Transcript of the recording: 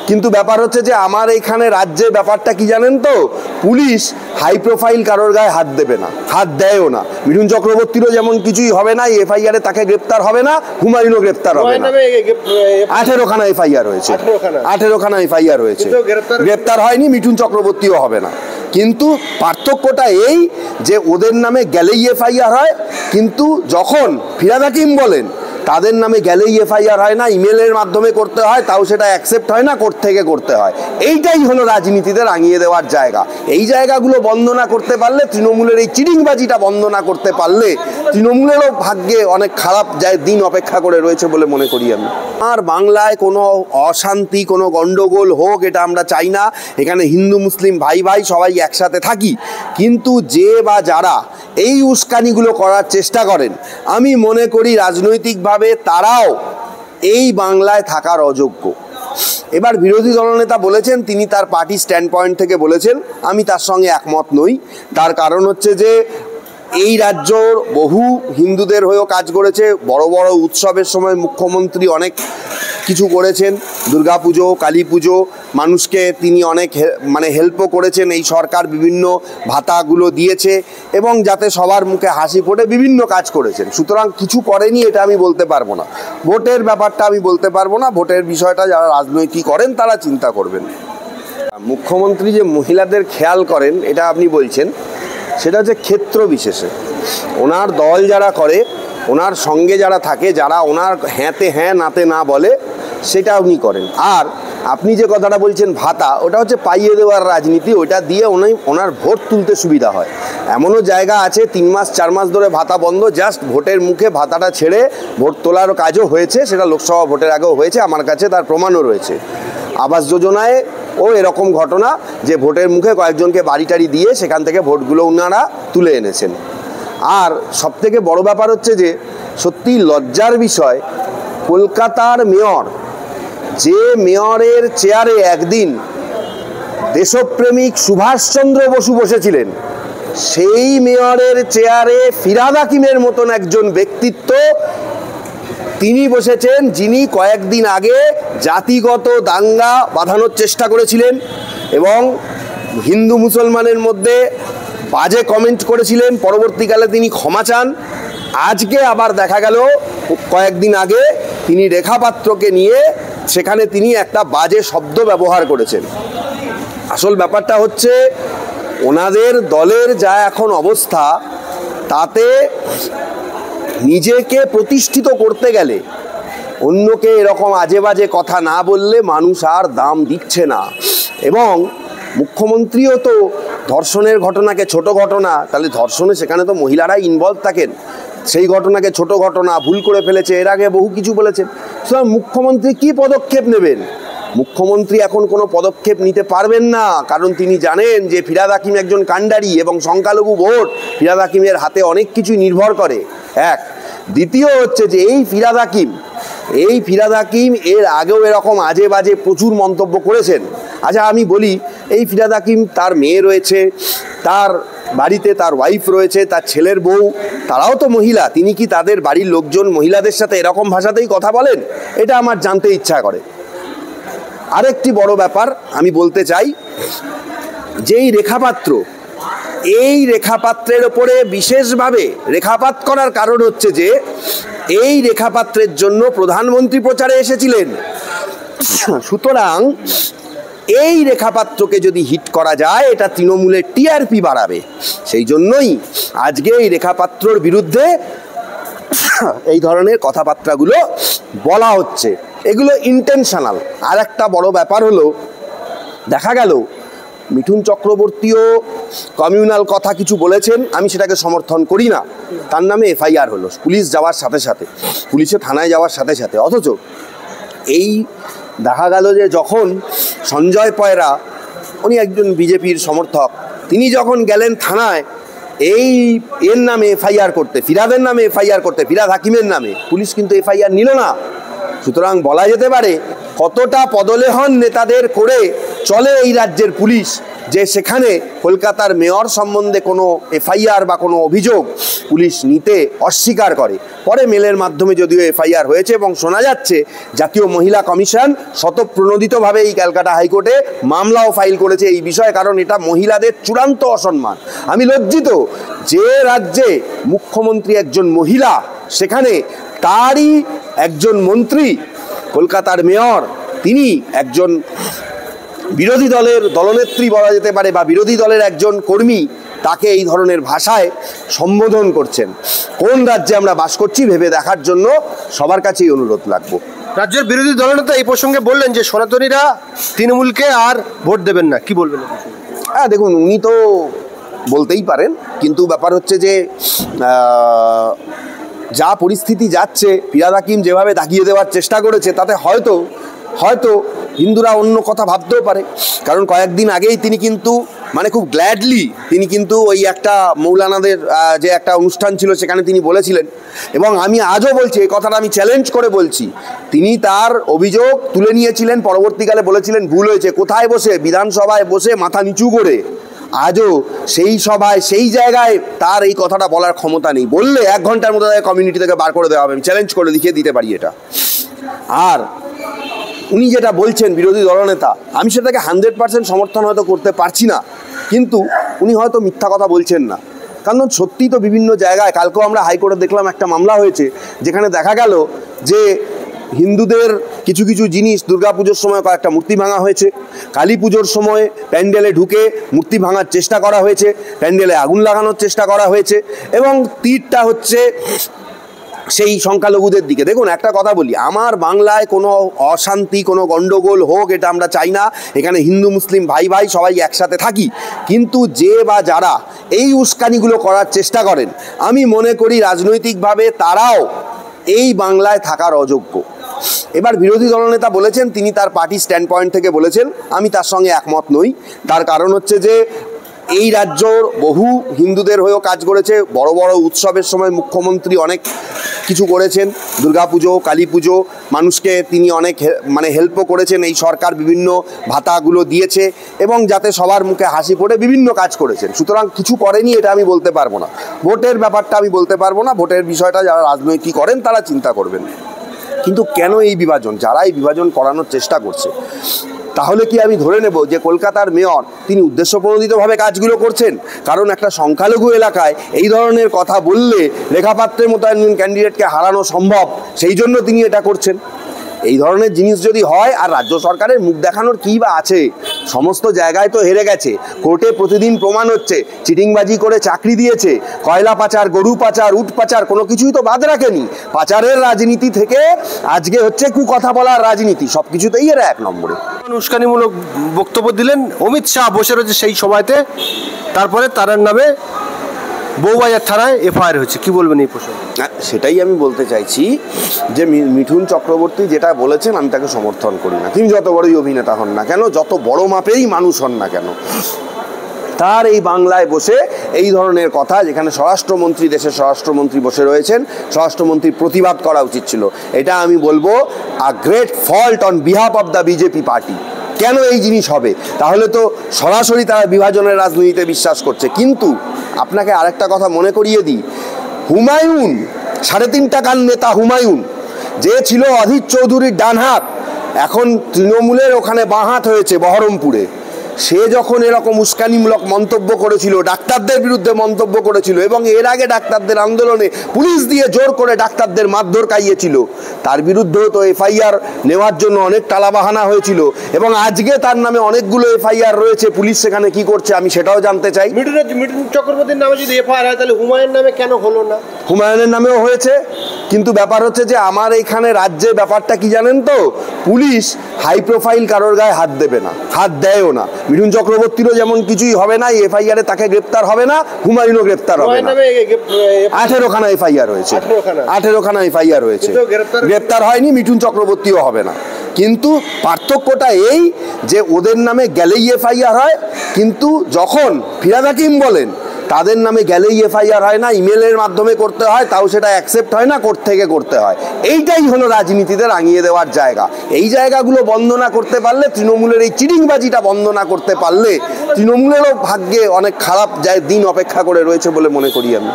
কিন্তু ব্যাপার হচ্ছে যে আমার এখানে রাজ্যে ব্যাপারটা কি জানেন তো, পুলিশ হাই প্রোফাইল কারোর গায়ে হাত দেবে না, হাত দেয়ও না। মিঠুন চক্রবর্তীরও যেমন কিছুই হবে না, এফআইআরে তাকে গ্রেপ্তার হবে না, হুমায়ুনও গ্রেপ্তার হবে না। 18খানা এফআইআর হয়েছে, 18খানা এফআইআর হয়েছে, গ্রেপ্তার হয়নি, মিঠুন চক্রবর্তীও হবে না। কিন্তু পার্থক্যটা এই যে ওদের নামে গেলেই এফআইআর হয়, কিন্তু যখন ফিরহাদ হাকিম বলেন তাদের নামে গেলেই এফআইআর হয় না, ইমেলের মাধ্যমে করতে হয়, তাও সেটা অ্যাকসেপ্ট হয় না, কোর্ট থেকে করতে হয়। এইটাই হলো রাজনীতিতে রাঙিয়ে দেওয়ার জায়গা। এই জায়গাগুলো বন্ধ না করতে পারলে, তৃণমূলের এই চিটিংবাজিটা বন্ধ না করতে পারলে, তৃণমূলেরও ভাগ্যে অনেক খারাপ যায় দিন অপেক্ষা করে রয়েছে বলে মনে করি আমি। আর বাংলায় কোনো অশান্তি, কোনো গণ্ডগোল হোক, এটা আমরা চাই না। এখানে হিন্দু মুসলিম ভাই ভাই সবাই একসাথে থাকি। কিন্তু যে বা যারা এই উস্কানিগুলো করার চেষ্টা করেন, আমি মনে করি রাজনৈতিকভাবে তারাও এই বাংলায় থাকার অযোগ্য। এবার বিরোধী দলনেতা বলেছেন, তিনি তার পার্টি স্ট্যান্ড পয়েন্ট থেকে বলেছেন, আমি তার সঙ্গে একমত নই। তার কারণ হচ্ছে যে এই রাজ্যর বহু হিন্দুদের হয়েও কাজ করেছে, বড় বড় উৎসবের সময় মুখ্যমন্ত্রী অনেক কিছু করেছেন, দুর্গাপুজো, কালী পুজো, মানুষকে তিনি অনেক হেল্পও করেছেন। এই সরকার বিভিন্ন ভাতাগুলো দিয়েছে এবং যাতে সবার মুখে হাসি ফোটে বিভিন্ন কাজ করেছেন। সুতরাং কিছু করেনি এটা আমি বলতে পারবো না। ভোটের ব্যাপারটা আমি বলতে পারবো না, ভোটের বিষয়টা যারা রাজনীতি করেন তারা চিন্তা করবেন। মুখ্যমন্ত্রী যে মহিলাদের খেয়াল করেন এটা আপনি বলছেন, সেটা হচ্ছে ক্ষেত্র বিশেষে। ওনার দল যারা করে, ওনার সঙ্গে যারা থাকে, যারা ওনার হ্যাঁতে হ্যাঁ নাতে না বলে, সেটা উনি করেন। আর আপনি যে কথাটা বলছেন ভাতা, ওটা হচ্ছে পাইয়ে দেওয়ার রাজনীতি, ওটা দিয়ে ওনার ভোট তুলতে সুবিধা হয়। এমনও জায়গা আছে 3 মাস 4 মাস ধরে ভাতা বন্ধ, জাস্ট ভোটের মুখে ভাতাটা ছেড়ে ভোট তোলার কাজও হয়েছে, সেটা লোকসভা ভোটের আগেও হয়েছে, আমার কাছে তার প্রমাণও রয়েছে। আবাস যোজনায় ও এরকম ঘটনা যে ভোটের মুখে কয়েকজনকে বাড়ি টাড়ি দিয়ে সেখান থেকে ভোটগুলো ওনারা তুলে এনেছেন। আর সবথেকে বড় ব্যাপার হচ্ছে যে সত্যি লজ্জার বিষয়, কলকাতার মেয়র, যে মেয়রের চেয়ারে একদিন দেশপ্রেমিক সুভাষচন্দ্র বসু বসেছিলেন, সেই মেয়রের চেয়ারে ফিরহাদ হাকিমের মতন একজন ব্যক্তিত্ব তিনি বসেছেন, যিনি কয়েকদিন আগে জাতিগত দাঙ্গা বাঁধানোর চেষ্টা করেছিলেন এবং হিন্দু মুসলমানের মধ্যে বাজে কমেন্ট করেছিলেন। পরবর্তীকালে তিনি ক্ষমা চান। আজকে আবার দেখা গেল কয়েকদিন আগে তিনি রেখা পাত্রকে নিয়ে সেখানে তিনি একটা বাজে শব্দ ব্যবহার করেছেন। আসল ব্যাপারটা হচ্ছে ওনাদের দলের যা এখন অবস্থা, তাতে নিজেকে প্রতিষ্ঠিত করতে গেলে অন্যকে এরকম আজে বাজে কথা না বললে মানুষ আর দাম দিচ্ছে না। এবং মুখ্যমন্ত্রীও তো ধর্ষণের ঘটনাকে ছোট ঘটনা, তাহলে ধর্ষণে সেখানে তো মহিলারাই ইনভলভ থাকেন, সেই ঘটনাকে ছোট ঘটনা, ভুল করে ফেলেছে, এর আগে বহু কিছু বলেছেন। সুতরাং মুখ্যমন্ত্রী কি পদক্ষেপ নেবেন? মুখ্যমন্ত্রী এখন কোনো পদক্ষেপ নিতে পারবেন না, কারণ তিনি জানেন যে ফিরহাদ হাকিম একজন কাণ্ডারি এবং সংখ্যালঘু ভোট ফিরহাদ হাকিমের হাতে অনেক কিছু নির্ভর করে। এক, দ্বিতীয় হচ্ছে যে এই ফিরহাদ হাকিম এর আগেও এরকম আজে বাজে প্রচুর মন্তব্য করেছেন। আচ্ছা আমি বলি, এই ফিরহাদ হাকিম, তার মেয়ে রয়েছে, তার বাড়িতে তার ওয়াইফ রয়েছে, তার ছেলের বউ, তারাও তো মহিলা। তিনি কি তাদের বাড়ির লোকজন মহিলাদের সাথে এরকম ভাষাতেই কথা বলেন? এটা আমার জানতে ইচ্ছা করে। আরেকটি বড় ব্যাপার আমি বলতে চাই, যে এই রেখাপাত্রের ওপরে বিশেষভাবে রেখাপাত করার কারণ হচ্ছে যে এই রেখাপাত্রের জন্য প্রধানমন্ত্রী প্রচারে এসেছিলেন। সুতরাং এই রেখাপাত্রকে যদি হিট করা যায়, এটা তৃণমূলের টিআরপি বাড়াবে। সেই জন্যই আজকে এই রেখাপাত্রর বিরুদ্ধে এই ধরনের কথাবার্তাগুলো বলা হচ্ছে, এগুলো ইন্টেনশনাল। আর একটা বড় ব্যাপার হলো, দেখা গেল মিঠুন চক্রবর্তীও কমিউনাল কথা কিছু বলেছেন, আমি সেটাকে সমর্থন করি না। তার নামে এফআইআর হলো পুলিশ যাওয়ার সাথে সাথে, পুলিশে থানায় যাওয়ার সাথে সাথে। অথচ এই দেখা গেল যে যখন সঞ্জয় পয়রা, উনি একজন বিজেপির সমর্থক, তিনি যখন গেলেন থানায় এর নামে এফআইআর করতে, ফিরহাদের নামে এফআইআর করতে, ফিরহাদ হাকিমের নামে, পুলিশ কিন্তু এফআইআর নিল না। সুতরাং বলা যেতে পারে কতটা পদলেহন নেতাদের করে চলে এই রাজ্যের পুলিশ যে সেখানে কলকাতার মেয়র সম্বন্ধে কোনো এফআইআর বা কোনো অভিযোগ পুলিশ নিতে অস্বীকার করে। পরে মেলের মাধ্যমে যদিও এফআইআর হয়েছে এবং শোনা যাচ্ছে জাতীয় মহিলা কমিশন স্বতঃপ্রণোদিতভাবে এই ক্যালকাটা হাইকোর্টে মামলাও ফাইল করেছে এই বিষয়ে, কারণ এটা মহিলাদের চূড়ান্ত অসম্মান। আমি লজ্জিত যে রাজ্যে মুখ্যমন্ত্রী একজন মহিলা, সেখানে তারই একজন মন্ত্রী কলকাতার মেয়র, তিনি একজন বিরোধী দলের দলনেত্রী বলা যেতে পারে বা বিরোধী দলের একজন কর্মী, তাকে এই ধরনের ভাষায় সম্বোধন করছেন। কোন রাজ্যে আমরা বাস করছি ভেবে দেখার জন্য সবার কাছেই অনুরোধ রাখবো। রাজ্যের বিরোধী দলনেতা এই প্রসঙ্গে বললেন যে সনাতনীরা তৃণমূলকে আর ভোট দেবেন না, কি বলবেন? হ্যাঁ দেখুন, উনি তো বলতেই পারেন, কিন্তু ব্যাপার হচ্ছে যে যা পরিস্থিতি যাচ্ছে, ফিরহাদ হাকিম যেভাবে দাগিয়ে দেওয়ার চেষ্টা করেছে, তাতে হয়তো হিন্দুরা অন্য কথা ভাবতেও পারে। কারণ কয়েকদিন আগেই তিনি কিন্তু খুব গ্ল্যাডলি তিনি কিন্তু ওই একটা মৌলানাদের যে একটা অনুষ্ঠান ছিল সেখানে তিনি বলেছিলেন, এবং আমি আজও বলছি এই কথাটা, আমি চ্যালেঞ্জ করে বলছি, তিনি তার অভিযোগ তুলে নিয়েছিলেন, পরবর্তীকালে বলেছিলেন ভুল হয়েছে। কোথায় বসে? বিধানসভায় বসে মাথা নিচু করে। আজও সেই সভায় সেই জায়গায় তার এই কথাটা বলার ক্ষমতা নেই। বললে 1 ঘন্টার মধ্যে তাকে কমিউনিটি থেকে বার করে দেওয়া হবে। আমি চ্যালেঞ্জ করে দেখিয়ে দিতে পারি এটা। আর উনি যেটা বলছেন বিরোধী দলনেতা, আমি সেটাকে 100% সমর্থন হয়তো করতে পারছি না, কিন্তু উনি হয়তো মিথ্যা কথা বলছেন না। কারণ সত্যি তো বিভিন্ন জায়গায়, কালকেও আমরা হাইকোর্টে দেখলাম একটা মামলা হয়েছে যেখানে দেখা গেল যে হিন্দুদের কিছু কিছু জিনিস, দুর্গাপুজোর সময় কয়েকটা মূর্তি ভাঙা হয়েছে, কালী পুজোর সময় প্যান্ডেলে ঢুকে মূর্তি ভাঙার চেষ্টা করা হয়েছে, প্যান্ডেলে আগুন লাগানোর চেষ্টা করা হয়েছে, এবং তীরটা হচ্ছে সেই সংখ্যালঘুদের দিকে। দেখুন একটা কথা বলি, আমার বাংলায় কোনো অশান্তি, কোনো গণ্ডগোল হোক, এটা আমরা চাই না। এখানে হিন্দু মুসলিম ভাই ভাই সবাই একসাথে থাকি, কিন্তু যে বা যারা এই উস্কানিগুলো করার চেষ্টা করেন, আমি মনে করি রাজনৈতিকভাবে তারাও এই বাংলায় থাকার অযোগ্য। এবার বিরোধী দলনেতা বলেছেন, তিনি তার পার্টি স্ট্যান্ড পয়েন্ট থেকে বলেছেন, আমি তার সঙ্গে একমত নই। তার কারণ হচ্ছে যে এই রাজ্যর বহু হিন্দুদের হয়েও কাজ করেছে, বড় বড় উৎসবের সময় মুখ্যমন্ত্রী অনেক কিছু করেছেন, দুর্গাপুজো, কালী পুজো, মানুষকে তিনি অনেক হেল্পও করেছেন। এই সরকার বিভিন্ন ভাতাগুলো দিয়েছে এবং যাতে সবার মুখে হাসি পড়ে বিভিন্ন কাজ করেছেন। সুতরাং কিছু করেনি এটা আমি বলতে পারবো না। ভোটের ব্যাপারটা আমি বলতে পারবো না, ভোটের বিষয়টা যারা রাজনীতি করেন তারা চিন্তা করবেন। কিন্তু কেন এই বিভাজন? যারা এই বিভাজন করানোর চেষ্টা করছে, তাহলে কি আমি ধরে নেব যে কলকাতার মেয়র তিনি উদ্দেশ্যপ্রণোদিতভাবে কাজগুলো করছেন? কারণ একটা সংখ্যালঘু এলাকায় এই ধরনের কথা বললে রেখাপাত্রের মতো একজন ক্যান্ডিডেটকে হারানো সম্ভব, সেই জন্য তিনি এটা করছেন। এই ধরনের জিনিস যদি হয়, আর রাজ্য সরকারের মুখ দেখানোর কী বা আছে? সমস্ত জায়গায় তো হেরে গেছে, কোর্টে প্রতিদিন প্রমাণ হচ্ছে চিটিংবাজি করে চাকরি দিয়েছে, কয়লা পাচার, গরু পাচার, উট পাচার, কোনো কিছুই তো বাদ রাখেনি। পাচারের রাজনীতি থেকে আজকে হচ্ছে কথা বলার রাজনীতি, সব কিছুতেই এরা 1 নম্বরে। উস্কানিমূলক বক্তব্য দিলেন, অমিত শাহ বসে রয়েছে সেই সভাতে, তারপরে তার নামে বউবাজার থানায় এফআইআর হয়েছে, কি বলবেন এই প্রসঙ্গে? সেটাই আমি বলতে চাইছি যে মিঠুন চক্রবর্তী যেটা বলেছেন আমি তাকে সমর্থন করি না। তিনি যত বড়ই অভিনেতা হন না কেন, যত বড় মাপেরই মানুষ হন না কেন, তার এই বাংলায় বসে এই ধরনের কথা, যেখানে স্বরাষ্ট্রমন্ত্রী, দেশের স্বরাষ্ট্রমন্ত্রী বসে রয়েছেন, স্বরাষ্ট্রমন্ত্রীর প্রতিবাদ করা উচিত ছিল। এটা আমি বলবো a great fault on behalf of the BJP party. কেন এই জিনিস হবে? তাহলে তো সরাসরি তারা বিভাজনের রাজনীতিতে বিশ্বাস করছে। কিন্তু আপনাকে আরেকটা কথা মনে করিয়ে দিই, হুমায়ুন, 3.5 টাকার নেতা হুমায়ুন, যে ছিল অধীর চৌধুরীর ডান হাত, এখন তৃণমূলের ওখানে বাঁ হাত হয়েছে বহরমপুরে, সে যখন এরকম উস্কানিমূলক মন্তব্য করেছিল, ডাক্তারদের বিরুদ্ধে মন্তব্য করেছিল, এবং এর আগে ডাক্তারদের আন্দোলনে পুলিশ দিয়ে জোর করে ডাক্তারদের মারধর খাইয়েছিল, তার বিরুদ্ধেও তো এফআইআর নেওয়ার জন্য অনেক টালাবাহানা হয়েছিল, এবং আজকে তার নামে অনেকগুলো এফআইআর রয়েছে। পুলিশ সেখানে কি করছে আমি সেটাও জানতে চাই। মিঠুন চক্রবর্তীর নামে যদি এফআইআর হয়, তাহলে হুমায়ুন নামে কেন হলো না? হুমায়ুনের নামেও হয়েছে, কিন্তু ব্যাপার হচ্ছে যে আমার এইখানে রাজ্যে ব্যাপারটা কি জানেন তো, পুলিশ হাই প্রোফাইল কারোর গায়ে হাত দেবে না, হাত দেয়ও না। মিঠুন চক্রবর্তীরও যেমন কিছুই হবে না, এফআইআরে তাকে গ্রেপ্তার হবে না, হুমায়ুনও গ্রেপ্তার হবে না। 18খানা এফআইআর হয়েছে, 18খানা এফআইআর হয়েছে, গ্রেপ্তার হয়নি, মিঠুন চক্রবর্তীও হবে না। কিন্তু পার্থক্যটা এই যে ওদের নামে গেলেই এফআইআর হয়, কিন্তু যখন ফিরহাদ হাকিম বলেন তাদের নামে গেলেই এফআইআর হয় না, ইমেলের মাধ্যমে করতে হয়, তাও সেটা অ্যাকসেপ্ট হয় না, কোর্ট থেকে করতে হয়। এইটাই হলো রাজনীতিতে রাঙিয়ে দেওয়ার জায়গা। এই জায়গাগুলো বন্ধ না করতে পারলে, তৃণমূলের এই চিটিংবাজিটা বন্ধ না করতে পারলে তৃণমূলেরও ভাগ্যে অনেক খারাপ দিন অপেক্ষা করে রয়েছে বলে মনে করি আমি।